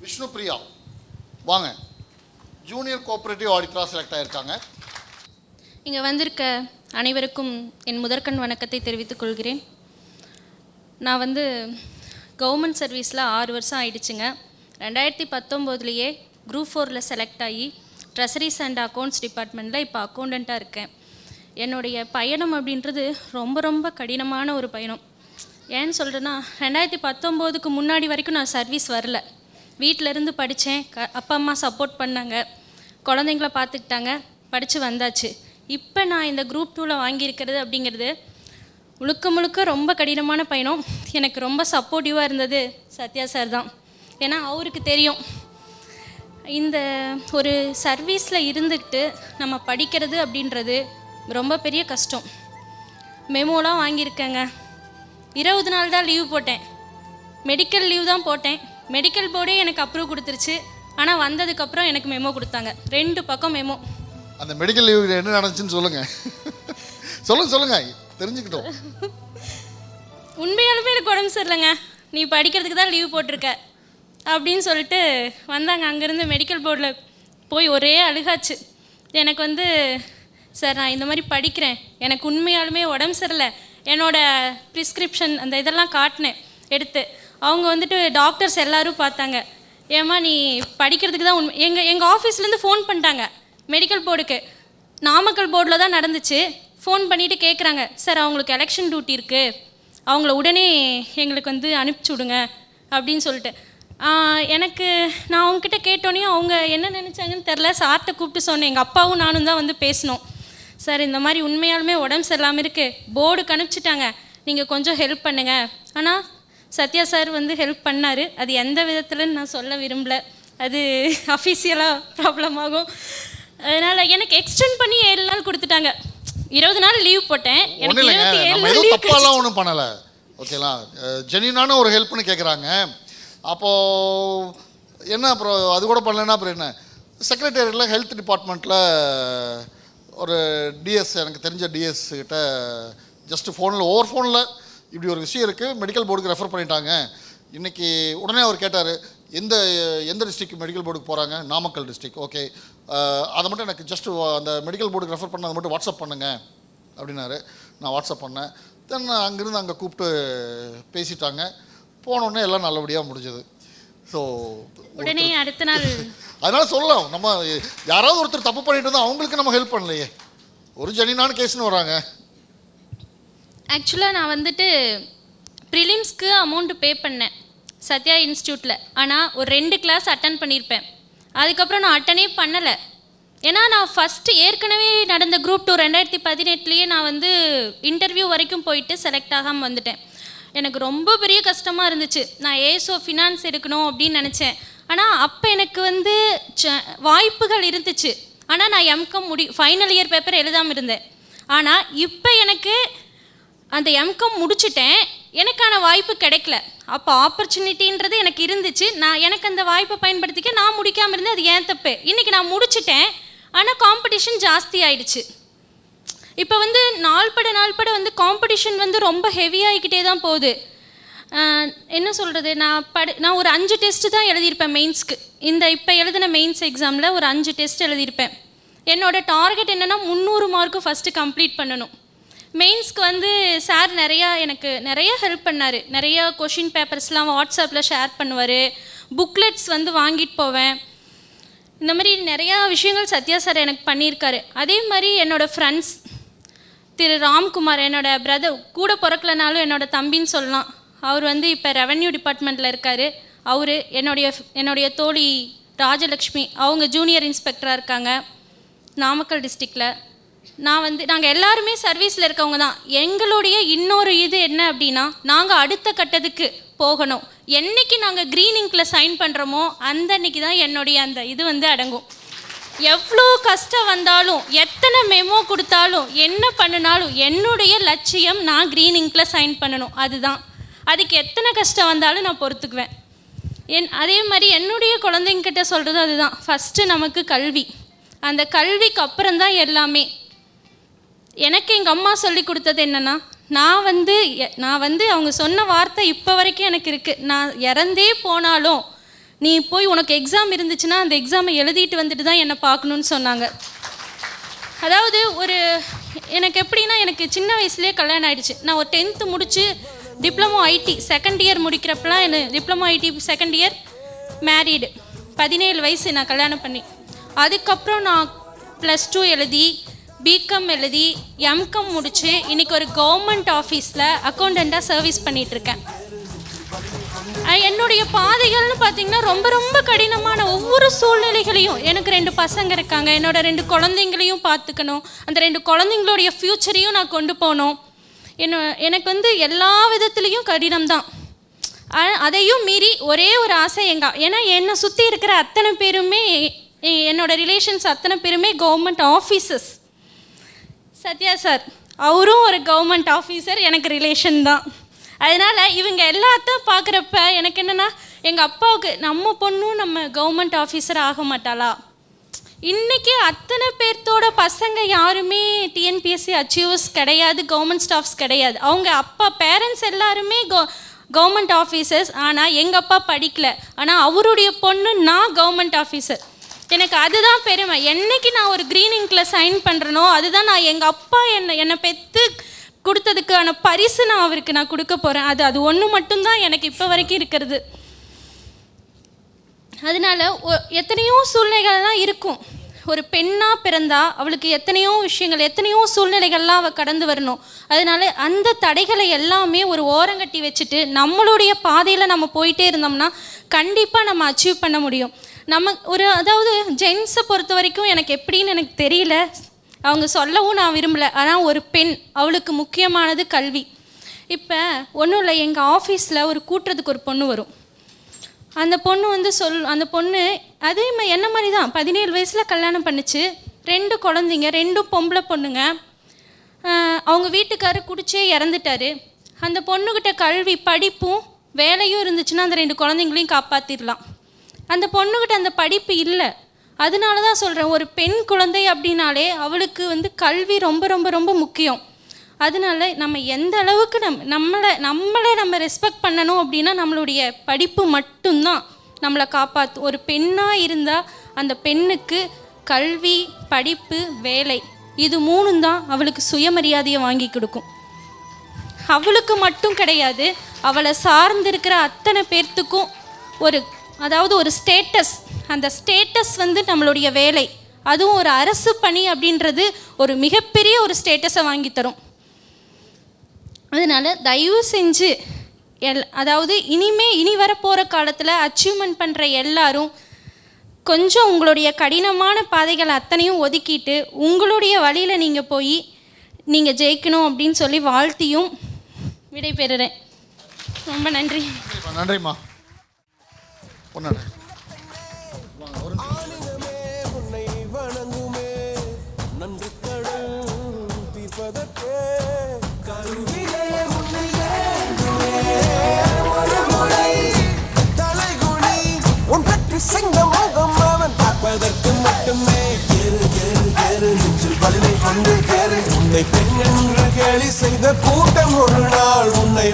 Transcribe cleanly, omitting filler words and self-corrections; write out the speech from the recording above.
விஷ்ணுபிரியா வாங்க, junior cooperative ஆடிட்டராக select ஆகியிருக்காங்க. இங்கே வந்திருக்க அனைவருக்கும் என் முதற்கண் வணக்கத்தை தெரிவித்துக் கொள்கிறேன். நான் கவர்மெண்ட் சர்வீஸில் 6 வருஷம் ஆயிடுச்சுங்க. 2019 குரூப் 4 செலக்ட் ஆகி ட்ரெஸரிஸ் அண்ட் அக்கௌண்ட்ஸ் டிபார்ட்மெண்ட்டில் இப்போ அக்கௌண்டண்ட்டாக இருக்கேன். என்னுடைய பயணம் அப்படின்றது ரொம்ப ரொம்ப கடினமான ஒரு பயணம். ஏன்னு சொல்கிறேன்னா 2019க்கு முன்னாடி வரைக்கும் நான் சர்வீஸ் வரல. வீட்டிலேருந்து படித்தேன், அப்பா அம்மா சப்போர்ட் பண்ணாங்க, குழந்தைங்கள பார்த்துக்கிட்டாங்க, படித்து வந்தாச்சு. இப்போ நான் இந்த குரூப் 2ல் வாங்கியிருக்கிறது அப்படிங்கிறது முழுக்க முழுக்க ரொம்ப கடினமான பயணம். எனக்கு ரொம்ப சப்போர்ட்டிவாக இருந்தது சத்யா சார் தான். ஏன்னா அவருக்கு தெரியும் இந்த ஒரு சர்வீஸில் இருந்துக்கிட்டு நம்ம படிக்கிறது அப்படின்றது ரொம்ப பெரிய கஷ்டம். மெமோலாம் வாங்கியிருக்கேங்க. 20 நாள் தான் லீவ் போட்டேன், மெடிக்கல் லீவ் தான் போட்டேன். மெடிக்கல் போர்டே எனக்கு அப்ரூவ் கொடுத்துருச்சு. ஆனால் வந்ததுக்கப்புறம் எனக்கு மெமோ கொடுத்தாங்க, 2 பக்கம் மெமோ. அந்த மெடிக்கல் லீவ் என்ன நடந்துச்சுன்னு சொல்லுங்கள். சொல்லுங்க தெரிஞ்சுக்கிட்டோம். உண்மையாலுமே எனக்கு உடம்பு சரியில்லைங்க, நீ படிக்கிறதுக்கு தான் லீவ் போட்டிருக்க அப்படின்னு சொல்லிட்டு வந்தாங்க. அங்கேருந்து மெடிக்கல் போர்டில் போய் ஒரே அழுகாச்சு. எனக்கு சார் நான் இந்த மாதிரி படிக்கிறேன், எனக்கு உண்மையாலுமே உடம்பு சரியில்லை, என்னோடய ப்ரிஸ்கிரிப்ஷன் அந்த இதெல்லாம் காட்டினேன் எடுத்து. அவங்க டாக்டர்ஸ் எல்லோரும் பார்த்தாங்க. ஏம்மா நீ படிக்கிறதுக்கு தான் எங்கள் ஆஃபீஸ்லேருந்து ஃபோன் பண்ணிட்டாங்க மெடிக்கல் போர்டுக்கு. நாமக்கல் போர்டில் தான் நடந்துச்சு. ஃபோன் பண்ணிவிட்டு கேட்குறாங்க, சார் அவங்களுக்கு எலெக்ஷன் டியூட்டி இருக்குது, அவங்கள உடனே எங்களுக்கு அனுப்பிச்சி விடுங்க அப்படின்னு சொல்லிட்டு. நான் அவங்கக்கிட்ட கேட்டோன்னே அவங்க என்ன நினச்சாங்கன்னு தெரில. சார்கிட்ட கூப்பிட்டு சொன்னேன். எங்கள் அப்பாவும் நானும் தான் பேசினோம். சார் இந்த மாதிரி உண்மையாலுமே உடம்பு சரியில்லாமல் இருக்குது, போர்டுக்கு அனுப்பிச்சிட்டாங்க, நீங்கள் கொஞ்சம் ஹெல்ப் பண்ணுங்கள். ஆனால் சத்யா சார் ஹெல்ப் பண்ணார். அது எந்த விதத்தில்னு நான் சொல்ல விரும்பல, அது அஃபீஷியலாக ப்ராப்ளம் ஆகும். அதனால் எனக்கு எக்ஸ்டெண்ட் பண்ணி 7 நாள் கொடுத்துட்டாங்க. 20 நாள் லீவ் போட்டேன். எனக்கு 27 நாள் தப்பாலாம் ஒன்றும் பண்ணலை. ஓகேலாம், ஜென்யூனான ஒரு ஹெல்ப்னு கேட்குறாங்க. அப்போது என்ன, அப்புறம் அது கூட பண்ணலைன்னா அப்புறம் என்ன, செக்ரட்டேரியட்டில் ஹெல்த் டிபார்ட்மெண்ட்டில் ஒரு டிஎஸ், எனக்கு தெரிஞ்ச டிஎஸ் கிட்ட ஜஸ்ட்டு ஃபோனில் இப்படி ஒரு விஷயம் இருக்குது, மெடிக்கல் போர்டுக்கு ரெஃபர் பண்ணிட்டாங்க இன்றைக்கி. உடனே அவர் கேட்டார், எந்த டிஸ்ட்ரிக்ட் மெடிக்கல் போர்டுக்கு போகிறாங்க? நாமக்கல் டிஸ்ட்ரிக்ட். ஓகே, அதை மட்டும் எனக்கு ஜஸ்ட்டு அந்த மெடிக்கல் போர்டுக்கு ரெஃபர் பண்ண அதை மட்டும் வாட்ஸ்அப் பண்ணுங்கள் அப்படின்னாரு. நான் வாட்ஸ்அப் பண்ணேன். தென் அங்கேருந்து அங்கே கூப்பிட்டு பேசிட்டாங்க. போனோடனே எல்லாம் நல்லபடியாக முடிஞ்சது. ஸோ உடனே அடுத்த நாள் அதனால் சொல்லலாம், நம்ம யாராவது ஒருத்தர் தப்பு பண்ணிட்டு இருந்தால் அவங்களுக்கு நம்ம ஹெல்ப் பண்ணலையே, ஒரு ஜெனினான கேஸ்னு வராங்க. ஆக்சுவலாக நான் ப்ரிலிம்ஸ்க்கு அமௌண்ட்டு பே பண்ணேன் சத்யா இன்ஸ்டியூட்டில். ஆனால் ஒரு 2 கிளாஸ் அட்டன் பண்ணியிருப்பேன். அதுக்கப்புறம் நான் அட்டனே பண்ணலை. ஏன்னா நான் ஃபஸ்ட்டு ஏற்கனவே நடந்த குரூப் 2 2018 நான் இன்டர்வியூ வரைக்கும் போயிட்டு செலக்ட் ஆகாமல் வந்துட்டேன். எனக்கு ரொம்ப பெரிய கஷ்டமாக இருந்துச்சு. நான் ஏசோ ஃபினான்ஸ் எடுக்கணும் அப்படின்னு நினச்சேன். ஆனால் அப்போ எனக்கு வாய்ப்புகள் இருந்துச்சு. ஆனால் நான் எம்காம் ஃபைனல் இயர் பேப்பர் எழுதாமல் இருந்தேன். ஆனால் இப்போ எனக்கு அந்த எம்காம் முடிச்சுட்டேன், எனக்கான வாய்ப்பு கிடைக்கல. அப்போ ஆப்பர்ச்சுனிட்டின்றது எனக்கு இருந்துச்சு. எனக்கு அந்த வாய்ப்பை பயன்படுத்திக்க நான் முடிக்காமல் இருந்தேன், அது ஏன் தப்பு. இன்றைக்கி நான் முடிச்சுட்டேன், ஆனால் காம்படிஷன் ஜாஸ்தி ஆயிடுச்சு. இப்போ நாள்பட காம்படிஷன் ரொம்ப ஹெவியாகிக்கிட்டே தான் போகுது. என்ன சொல்கிறது, நான் ஒரு 5 டெஸ்ட்டு தான் எழுதியிருப்பேன் மெயின்ஸ்க்கு. இப்போ எழுதின மெயின்ஸ் எக்ஸாமில் ஒரு 5 டெஸ்ட் எழுதியிருப்பேன். என்னோடய டார்கெட் என்னென்னா 300 மார்க்கு ஃபஸ்ட்டு கம்ப்ளீட் பண்ணணும். மெயின்ஸ்க்கு சார் எனக்கு நிறைய ஹெல்ப் பண்ணார். நிறைய கொஷின் பேப்பர்ஸ்லாம் வாட்ஸ்அப்பில் ஷேர் பண்ணுவார், புக்லெட்ஸ் வாங்கிட்டு போவேன். இந்த மாதிரி நிறையா விஷயங்கள் சத்யா சார் எனக்கு பண்ணியிருக்காரு. அதே மாதிரி என்னோடய ஃப்ரெண்ட்ஸ் திரு ராம்குமார், என்னோடய பிரதர், கூட பிறக்கலனாலும் என்னோடய தம்பின்னு சொல்லலாம். அவர் இப்போ ரெவென்யூ டிபார்ட்மெண்ட்டில் இருக்கார். அவர் என்னுடைய தோழி ராஜலக்ஷ்மி, அவங்க ஜூனியர் இன்ஸ்பெக்டராக இருக்காங்க நாமக்கல் டிஸ்ட்ரிக்டில். நாங்கள் எல்லாருமே சர்வீஸில் இருக்கவங்க தான். எங்களுடைய இன்னொரு இது என்ன அப்படின்னா, நாங்கள் அடுத்த கட்டத்துக்கு போகணும். என்றைக்கு நாங்கள் க்ரீன் இங்கில் சைன் பண்ணுறோமோ அந்த அன்றைக்கி தான் என்னுடைய அந்த இது அடங்கும். எவ்வளோ கஷ்டம் வந்தாலும், எத்தனை மெமோ கொடுத்தாலும், என்ன பண்ணினாலும் என்னுடைய லட்சியம் நான் க்ரீன் இங்கில் சைன் பண்ணணும். அதுதான். அதுக்கு எத்தனை கஷ்டம் வந்தாலும் நான் பொறுத்துக்குவேன். அதே மாதிரி என்னுடைய குழந்தைங்கிட்ட சொல்கிறது அதுதான். ஃபஸ்ட்டு நமக்கு கல்வி, அந்த கல்விக்கு அப்புறம்தான் எல்லாமே. எனக்கு எங்கள் அம்மா சொல்லி கொடுத்தது என்னென்னா, நான் அவங்க சொன்ன வார்த்தை இப்போ வரைக்கும் எனக்கு இருக்குது. நான் இறந்தே போனாலும் நீ போய் உனக்கு எக்ஸாம் இருந்துச்சுன்னா அந்த எக்ஸாமை எழுதிட்டு வந்துட்டு தான் என்னை பார்க்கணுன்னு சொன்னாங்க. அதாவது எனக்கு எப்படின்னா, எனக்கு சின்ன வயசுலேயே கல்யாணம் ஆகிடுச்சு. நான் ஒரு 10th முடித்து டிப்ளமோ ஐடி செகண்ட் இயர் முடிக்கிறப்பெல்லாம் எனக்கு diploma ID second year married, 17 வயசு நான் கல்யாணம் பண்ணி. அதுக்கப்புறம் நான் +2 எழுதி பிகாம் எழுதி எம்காம் முடித்து இன்றைக்கி ஒரு கவர்மெண்ட் ஆஃபீஸில் அக்கௌண்டண்ட்டாக சர்வீஸ் பண்ணிகிட்ருக்கேன். என்னுடைய பாதைகள்னு பார்த்திங்கன்னா ரொம்ப ரொம்ப கடினமான ஒவ்வொரு சூழ்நிலைகளையும், எனக்கு 2 பசங்க இருக்காங்க, என்னோட 2 குழந்தைங்களையும் பார்த்துக்கணும், அந்த 2 குழந்தைங்களுடைய ஃப்யூச்சரையும் நான் கொண்டு போகணும். எனக்கு வந்து எல்லா விதத்துலேயும் கடினம் தான். அதையும் மீறி ஒரே ஒரு ஆசை ஏன்னா என்னை சுற்றி இருக்கிற அத்தனை பேருமே, என்னோடய ரிலேஷன்ஸ் அத்தனை பேருமே கவர்மெண்ட் ஆஃபீஸர்ஸ். சத்யா சார் அவரும் ஒரு கவர்மெண்ட் ஆஃபீஸர், எனக்கு ரிலேஷன் தான். அதனால் இவங்க எல்லாத்தையும் பார்க்குறப்ப எனக்கு என்னென்னா, எங்கள் அப்பாவுக்கு நம்ம பொண்ணும் நம்ம கவர்மெண்ட் ஆஃபீஸர் ஆக மாட்டாளா? இன்றைக்கி அத்தனை பேர்த்தோட பசங்க யாருமே டிஎன்பிஎஸ்சி அச்சீவர்ஸ் கிடையாது, கவர்மெண்ட் ஸ்டாஃப்ஸ் கிடையாது. அவங்க அப்பா பேரண்ட்ஸ் எல்லாருமே கவர்மெண்ட் ஆஃபீஸர்ஸ். ஆனால் எங்கள் அப்பா படிக்கல, ஆனால் அவருடைய பொண்ணு நான் கவர்மெண்ட் ஆஃபீஸர். எனக்கு அதுதான் பெருமை. என்னைக்கு நான் ஒரு க்ரீன் இங்கில் சைன் பண்ணுறனோ அதுதான் நான் எங்கள் அப்பா என்னை பெற்று கொடுத்ததுக்கான பரிசு நான் அவருக்கு நான் கொடுக்க போகிறேன். அது ஒன்று மட்டும்தான் எனக்கு இப்போ வரைக்கும் இருக்கிறது. அதனால் எத்தனையோ சூழ்நிலைகள்லாம் இருக்கும். ஒரு பெண்ணாக பிறந்தா அவளுக்கு எத்தனையோ விஷயங்கள், எத்தனையோ சூழ்நிலைகள்லாம் அவள் கடந்து வரணும். அதனால் அந்த தடைகளை எல்லாமே ஒரு ஓரங்கட்டி வச்சுட்டு நம்மளுடைய பாதையில் நம்ம போயிட்டே இருந்தோம்னா கண்டிப்பாக நம்ம அச்சீவ் பண்ண முடியும். அதாவது ஜென்ஸை பொறுத்த வரைக்கும் எனக்கு எப்படின்னு எனக்கு தெரியல, அவங்க சொல்லவும் நான் விரும்பலை. ஆனால் ஒரு பெண், அவளுக்கு முக்கியமானது கல்வி. இப்போ ஒன்றும் இல்லை, எங்கள் ஆஃபீஸில் ஒரு கூட்டுறதுக்கு ஒரு பொண்ணு வரும். அந்த பொண்ணு வந்து அந்த பொண்ணு அதே மாதிரி என்ன மாதிரி தான் 17 வயசில் கல்யாணம் பண்ணிச்சு, 2 குழந்தைங்க, 2 பொம்பளை பொண்ணுங்க. அவங்க வீட்டுக்காரர் குடிச்சே இறந்துட்டார். அந்த பொண்ணுக்கிட்ட கல்வி படிப்பும் வேலையும் இருந்துச்சுன்னா அந்த 2 குழந்தைங்களையும் காப்பாற்றிடலாம். அந்த பொண்ணுக்கிட்ட அந்த படிப்பு இல்லை. அதனால தான் சொல்கிறேன், ஒரு பெண் குழந்தை அப்படின்னாலே அவளுக்கு வந்து கல்வி ரொம்ப ரொம்ப ரொம்ப முக்கியம். அதனால நம்ம எந்த அளவுக்கு நம்மளை நம்ம ரெஸ்பெக்ட் பண்ணணும் அப்படின்னா நம்மளுடைய படிப்பு மட்டும்தான் நம்மளை காப்பாற்றும். ஒரு பெண்ணாக இருந்தால் அந்த பெண்ணுக்கு கல்வி, படிப்பு, வேலை, இது 3 தான் அவளுக்கு சுயமரியாதையை வாங்கி கொடுக்கும். அவளுக்கு மட்டும் கிடையாது, அவளை சார்ந்திருக்கிற அத்தனை பேர்த்துக்கும் ஒரு ஸ்டேட்டஸ். அந்த ஸ்டேட்டஸ் வந்து நம்மளுடைய வேலை, அதுவும் ஒரு அரசு பணி அப்படின்றது ஒரு மிகப்பெரிய ஒரு ஸ்டேட்டஸை வாங்கி தரும். அதனால் தயவு செஞ்சு அதாவது இனி வரப்போகிற காலத்தில் அச்சீவ்மெண்ட் பண்ணுற எல்லாரும் கொஞ்சம் உங்களுடைய கடினமான பாதைகள் அத்தனையும் ஒதுக்கிட்டு உங்களுடைய வழியில் நீங்கள் போய் நீங்கள் ஜெயிக்கணும் அப்படின்னு சொல்லி வாழ்த்தியும் விடைபெறுறேன். ரொம்ப நன்றி. நன்றிம்மா. உன்னை பெண் என்று கேலி செய்த கூட்டம் ஒரு நாள் உன்னை